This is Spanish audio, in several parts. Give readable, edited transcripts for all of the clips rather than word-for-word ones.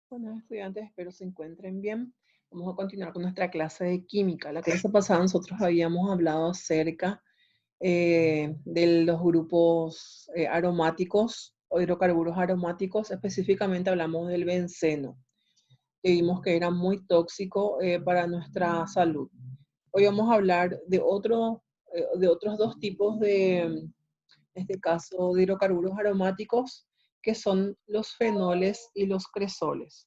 Buenos estudiantes, espero se encuentren bien. Vamos a continuar con nuestra clase de química. La clase pasada nosotros habíamos hablado acerca de los grupos aromáticos o hidrocarburos aromáticos. Específicamente hablamos del benceno, que vimos que era muy tóxico para nuestra salud. Hoy vamos a hablar de otros dos tipos en este caso, de hidrocarburos aromáticos, que son los fenoles y los cresoles.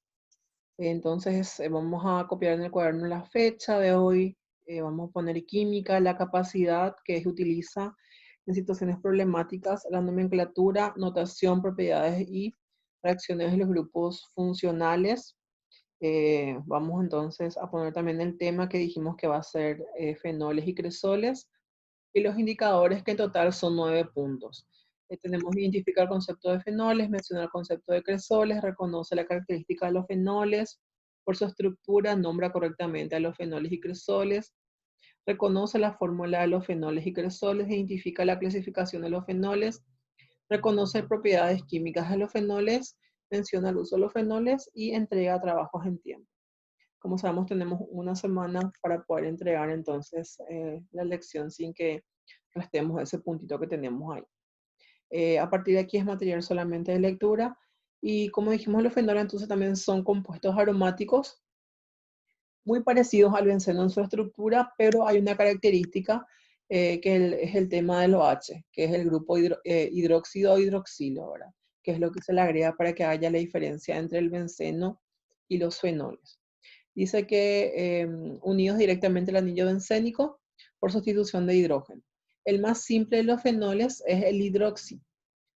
Entonces, vamos a copiar en el cuaderno la fecha de hoy, vamos a poner química, la capacidad que se utiliza en situaciones problemáticas, la nomenclatura, notación, propiedades y reacciones de los grupos funcionales. Vamos entonces a poner también el tema que dijimos que va a ser fenoles y cresoles y los indicadores, que en total son 9 puntos. Tenemos que identificar el concepto de fenoles, mencionar el concepto de cresoles, reconoce la característica de los fenoles, por su estructura, nombra correctamente a los fenoles y cresoles, reconoce la fórmula de los fenoles y cresoles, identifica la clasificación de los fenoles, reconoce propiedades químicas de los fenoles, menciona el uso de los fenoles y entrega trabajos en tiempo. Como sabemos, tenemos una semana para poder entregar entonces la lección sin que restemos ese puntito que tenemos ahí. A partir de aquí es material solamente de lectura. Y como dijimos, los fenoles entonces también son compuestos aromáticos muy parecidos al benceno en su estructura, pero hay una característica es el tema del OH, que es el grupo hidróxido o hidroxilo, ¿verdad? Que es lo que se le agrega para que haya la diferencia entre el benceno y los fenoles. Dice que unidos directamente al anillo bencénico por sustitución de hidrógeno. El más simple de los fenoles es el hidroxi,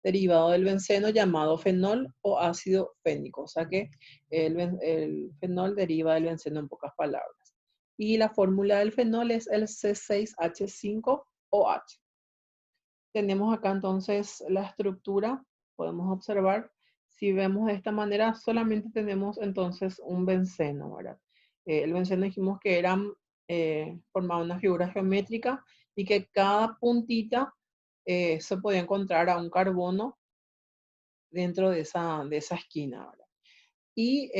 derivado del benceno llamado fenol o ácido fénico. O sea que el fenol deriva del benceno en pocas palabras. Y la fórmula del fenol es el C6H5OH. Tenemos acá entonces la estructura, podemos observar. Si vemos de esta manera, solamente tenemos entonces un benceno, ¿verdad? El benceno dijimos que formaba una figura geométrica y que cada puntita se podía encontrar a un carbono dentro de esa esquina, ¿verdad? Y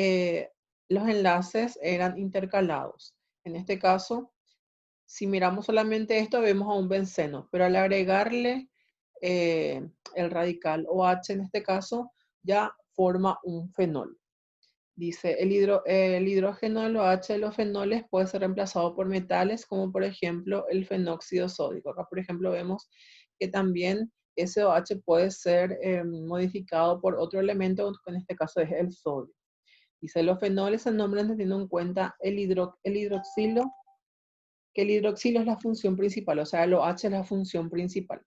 los enlaces eran intercalados. En este caso, si miramos solamente esto, vemos a un benceno, pero al agregarle el radical OH en este caso, ya forma un fenol. Dice, el hidrógeno del OH de los fenoles puede ser reemplazado por metales, como por ejemplo el fenóxido sódico. Acá, por ejemplo, vemos que también ese OH puede ser modificado por otro elemento, que en este caso es el sodio. Dice, los fenoles se nombran teniendo en cuenta el hidroxilo, que el hidroxilo es la función principal, o sea, el OH es la función principal.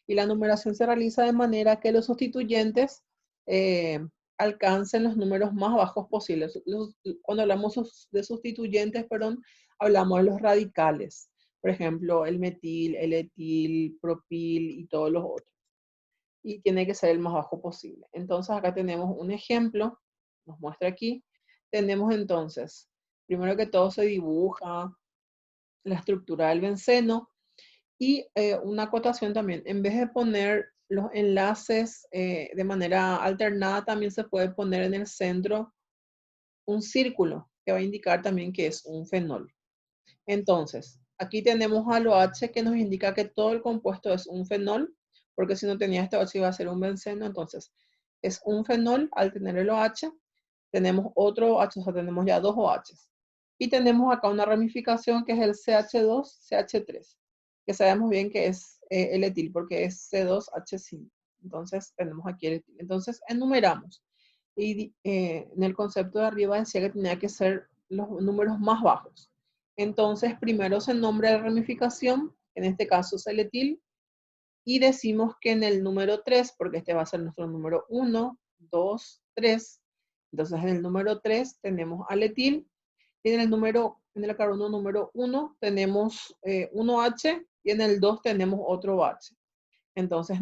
Y la numeración se realiza de manera que los sustituyentes eh, alcancen los números más bajos posibles. Cuando hablamos de sustituyentes, perdón, hablamos de los radicales. Por ejemplo, el metil, el etil, propil y todos los otros. Y tiene que ser el más bajo posible. Entonces acá tenemos un ejemplo, nos muestra aquí. Tenemos entonces, primero que todo se dibuja la estructura del benceno y una acotación también, en vez de poner los enlaces de manera alternada, también se puede poner en el centro un círculo que va a indicar también que es un fenol. Entonces, aquí tenemos al OH que nos indica que todo el compuesto es un fenol, porque si no tenía este OH iba a ser un benceno, entonces es un fenol al tener el OH. Tenemos otro OH, o sea, tenemos ya dos OHs. Y tenemos acá una ramificación que es el CH2CH3, que sabemos bien que es el etil porque es C2H5. Entonces tenemos aquí el etil. Entonces enumeramos. Y en el concepto de arriba decía que tenía que ser los números más bajos. Entonces primero se nombra la ramificación, en este caso es el etil, y decimos que en el número 3, porque este va a ser nuestro número 1, 2, 3, entonces en el número 3 tenemos al etil, y en el carbono número 1 tenemos un OH, y en el 2 tenemos otro OH. Entonces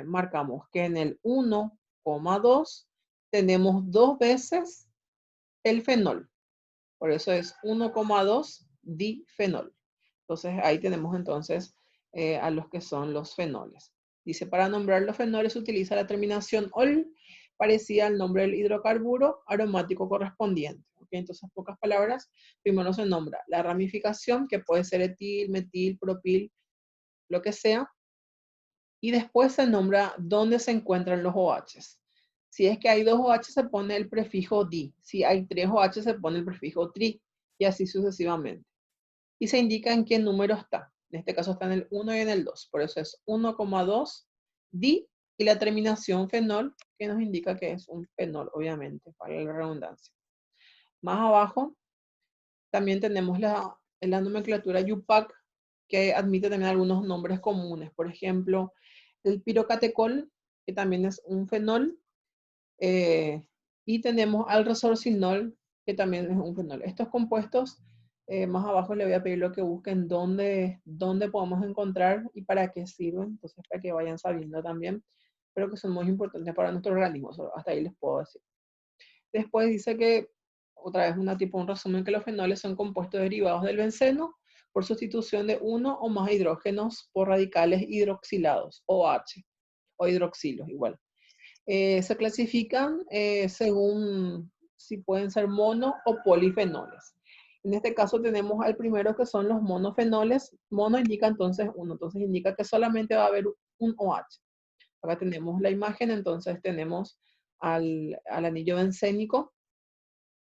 marcamos que en el 1,2 tenemos dos veces el fenol. Por eso es 1,2 difenol. Entonces ahí tenemos entonces a los que son los fenoles. Dice, para nombrar los fenoles se utiliza la terminación ol parecida al nombre del hidrocarburo aromático correspondiente. ¿Okay? Entonces, en pocas palabras, primero se nombra la ramificación, que puede ser etil, metil, propil, lo que sea, y después se nombra dónde se encuentran los OHs. Si es que hay 2 OH, se pone el prefijo di. Si hay 3 OH, se pone el prefijo tri, y así sucesivamente. Y se indica en qué número está. En este caso está en el 1 y en el 2. Por eso es 1,2 di y la terminación fenol, que nos indica que es un fenol, obviamente, para la redundancia. Más abajo también tenemos la nomenclatura UPAC, que admite también algunos nombres comunes. Por ejemplo, el pirocatecol, que también es un fenol, y tenemos al resorcinol, que también es un fenol. Estos compuestos, más abajo le voy a pedir lo que busquen dónde podemos encontrar y para qué sirven, entonces para que vayan sabiendo también, pero que son muy importantes para nuestro organismo, hasta ahí les puedo decir. Después dice que, otra vez un resumen, que los fenoles son compuestos derivados del benceno por sustitución de uno o más hidrógenos por radicales hidroxilados, OH, o hidroxilos igual. Se clasifican según si pueden ser mono o polifenoles. En este caso tenemos al primero, que son los monofenoles. Mono indica entonces uno, entonces indica que solamente va a haber un OH. Acá tenemos la imagen, entonces tenemos al anillo bencénico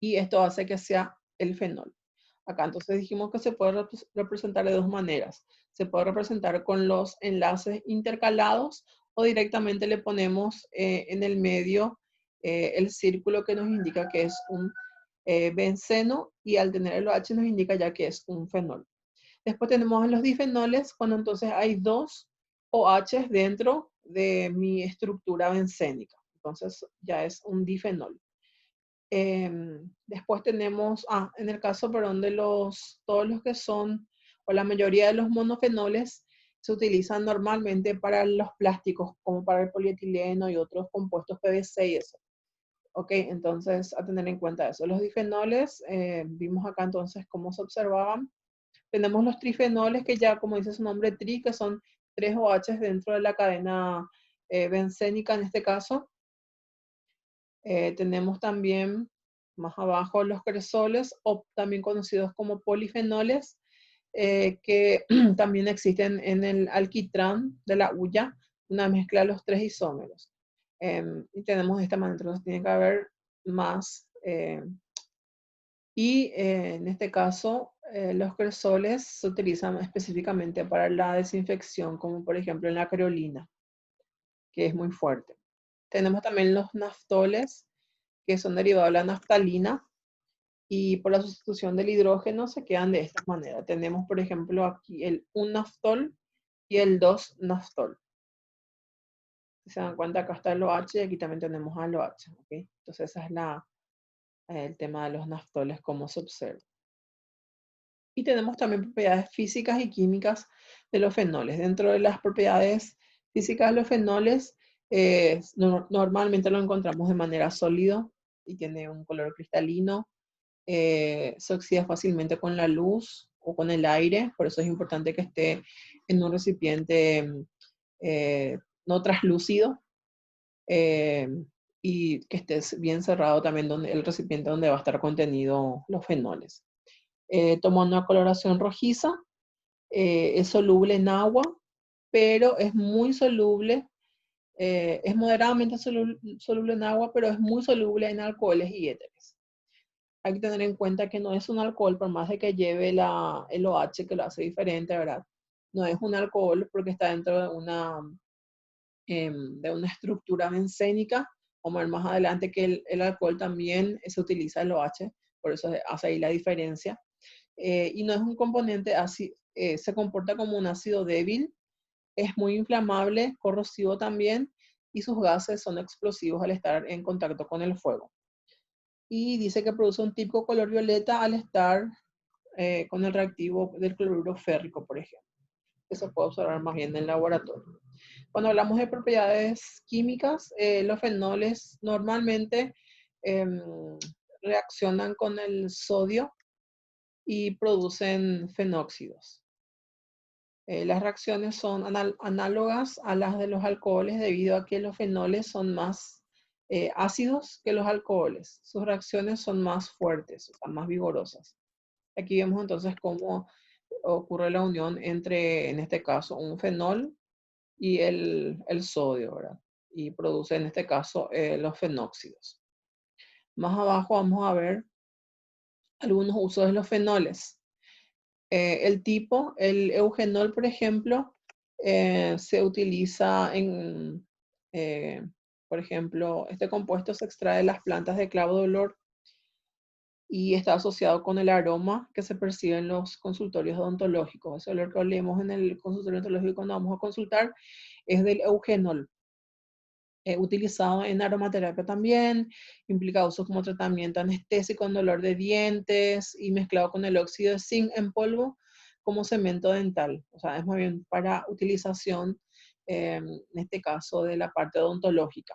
y esto hace que sea el fenol. Acá entonces dijimos que se puede representar de 2 maneras. Se puede representar con los enlaces intercalados o directamente le ponemos en el medio el círculo que nos indica que es un benceno, y al tener el OH nos indica ya que es un fenol. Después tenemos los difenoles, cuando entonces hay 2 OH dentro de mi estructura bencénica. Entonces ya es un difenol. Después tenemos, en el caso, perdón, de todos los que son, o la mayoría de los monofenoles, se utilizan normalmente para los plásticos, como para el polietileno y otros compuestos PVC y eso. Ok, entonces a tener en cuenta eso. Los difenoles, vimos acá entonces cómo se observaban. Tenemos los trifenoles, que ya, como dice su nombre, tri, que son 3 OH dentro de la cadena bencénica en este caso. Tenemos también más abajo los cresoles, o también conocidos como polifenoles, que también existen en el alquitrán de la hulla, una mezcla de los 3 isómeros. Y tenemos de esta manera, entonces tiene que haber más. En este caso, los cresoles se utilizan específicamente para la desinfección, como por ejemplo en la creolina, que es muy fuerte. Tenemos también los naftoles, que son derivados de la naftalina, y por la sustitución del hidrógeno se quedan de esta manera. Tenemos, por ejemplo, aquí el 1-naftol y el 2-naftol. Si se dan cuenta, acá está el OH y aquí también tenemos al OH. ¿Okay? Entonces, ese es el tema de los naftoles, como se observa. Y tenemos también propiedades físicas y químicas de los fenoles. Dentro de las propiedades físicas de los fenoles, normalmente lo encontramos de manera sólida y tiene un color cristalino. Se oxida fácilmente con la luz o con el aire, por eso es importante que esté en un recipiente no traslúcido, y que esté bien cerrado también el recipiente donde va a estar contenido los fenoles. Toma una coloración rojiza, es soluble en agua, pero es muy soluble, es moderadamente soluble en agua, pero es muy soluble en alcoholes y éteres. Hay que tener en cuenta que no es un alcohol, por más de que lleve el OH, que lo hace diferente, ¿verdad? No es un alcohol porque está dentro de una estructura bencénica. Vamos a ver más adelante que el alcohol también se utiliza el OH, por eso hace ahí la diferencia. Y no es un componente así, se comporta como un ácido débil, es muy inflamable, corrosivo también, y sus gases son explosivos al estar en contacto con el fuego. Y dice que produce un típico color violeta al estar con el reactivo del cloruro férrico, por ejemplo. Eso puede observar más bien en el laboratorio. Cuando hablamos de propiedades químicas, los fenoles normalmente reaccionan con el sodio y producen fenóxidos. Las reacciones son análogas a las de los alcoholes, debido a que los fenoles son más ácidos que los alcoholes. Sus reacciones son más fuertes, o sea, más vigorosas. Aquí vemos entonces cómo ocurre la unión entre, en este caso, un fenol y el sodio, ¿verdad? Y produce en este caso los fenóxidos. Más abajo vamos a ver algunos usos de los fenoles. El tipo, el eugenol, por ejemplo, se utiliza en, eh, por ejemplo, este compuesto se extrae de las plantas de clavo de olor y está asociado con el aroma que se percibe en los consultorios odontológicos. Ese olor que olemos en el consultorio odontológico cuando vamos a consultar es del eugenol. Utilizado en aromaterapia también, implica usos como tratamiento anestésico en dolor de dientes y mezclado con el óxido de zinc en polvo como cemento dental. O sea, es más bien para utilización, en este caso, de la parte odontológica.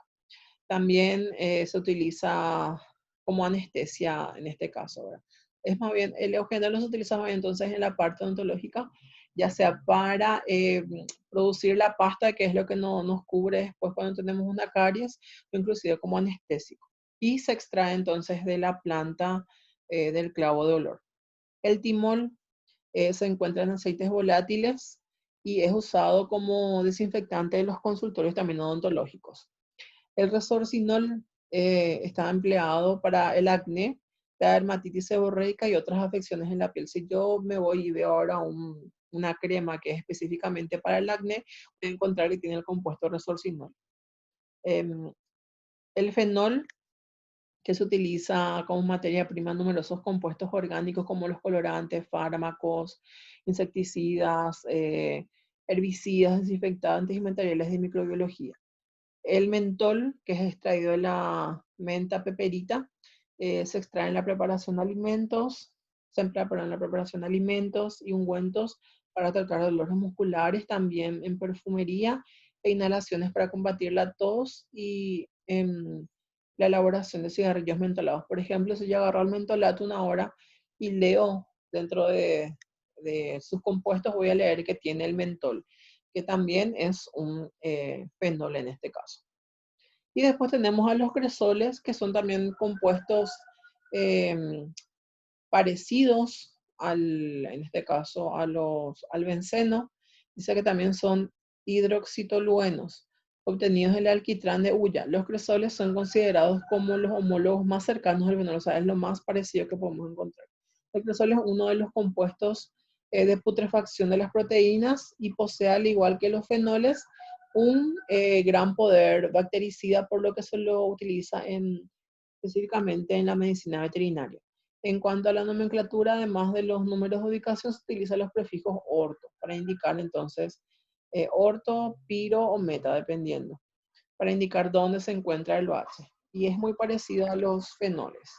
También se utiliza como anestesia en este caso, ¿verdad? Es más bien, el eugenol se utiliza más bien entonces en la parte odontológica, ya sea para producir la pasta, que es lo que nos cubre después cuando tenemos una caries, o inclusive como anestésico. Y se extrae entonces de la planta del clavo de olor. El timol se encuentra en aceites volátiles y es usado como desinfectante de los consultorios también odontológicos. El resorcinol está empleado para el acné, la dermatitis seborreica y otras afecciones en la piel. Si yo me voy y veo ahora una crema que es específicamente para el acné, voy a encontrar que tiene el compuesto resorcinol. Em, el fenol, que se utiliza como materia prima en numerosos compuestos orgánicos como los colorantes, fármacos, insecticidas, herbicidas, desinfectantes y materiales de microbiología. El mentol, que es extraído de la menta peperita, se extrae en la preparación de alimentos, se emplea en la preparación de alimentos y ungüentos para tratar dolores musculares, también en perfumería e inhalaciones para combatir la tos y en la elaboración de cigarrillos mentolados. Por ejemplo, si yo agarro el mentolato una hora y leo dentro de sus compuestos, voy a leer que tiene el mentol, que también es un fenol en este caso. Y después tenemos a los cresoles, que son también compuestos eh, parecidos en este caso, al benceno. Dice que también son hidroxitoluenos, obtenidos del alquitrán de hulla. Los cresoles son considerados como los homólogos más cercanos al fenol, o sea, es lo más parecido que podemos encontrar. El cresol es uno de los compuestos de putrefacción de las proteínas y posee, al igual que los fenoles, un gran poder bactericida, por lo que se lo utiliza específicamente en la medicina veterinaria. En cuanto a la nomenclatura, además de los números de ubicación, se utilizan los prefijos orto para indicar entonces orto, piro o meta, dependiendo, para indicar dónde se encuentra el base. Y es muy parecido a los fenoles.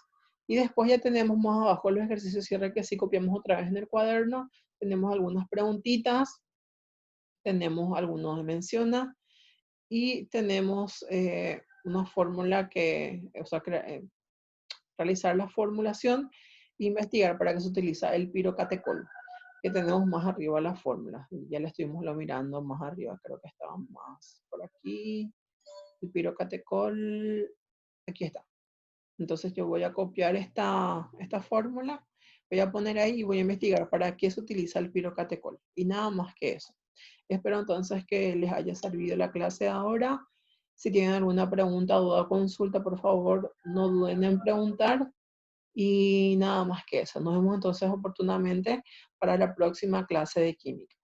Y después ya tenemos más abajo los ejercicios de cierre que si copiamos otra vez en el cuaderno. Tenemos algunas preguntitas, tenemos algunos de menciona y tenemos una fórmula que, o sea, realizar la formulación e investigar para qué se utiliza el pirocatecol, que tenemos más arriba la fórmula. Ya la estuvimos lo mirando más arriba, creo que estaba más por aquí. El pirocatecol, aquí está. Entonces yo voy a copiar esta fórmula, voy a poner ahí y voy a investigar para qué se utiliza el pirocatecol. Y nada más que eso. Espero entonces que les haya servido la clase de ahora. Si tienen alguna pregunta, duda o consulta, por favor, no duden en preguntar. Y nada más que eso. Nos vemos entonces oportunamente para la próxima clase de química.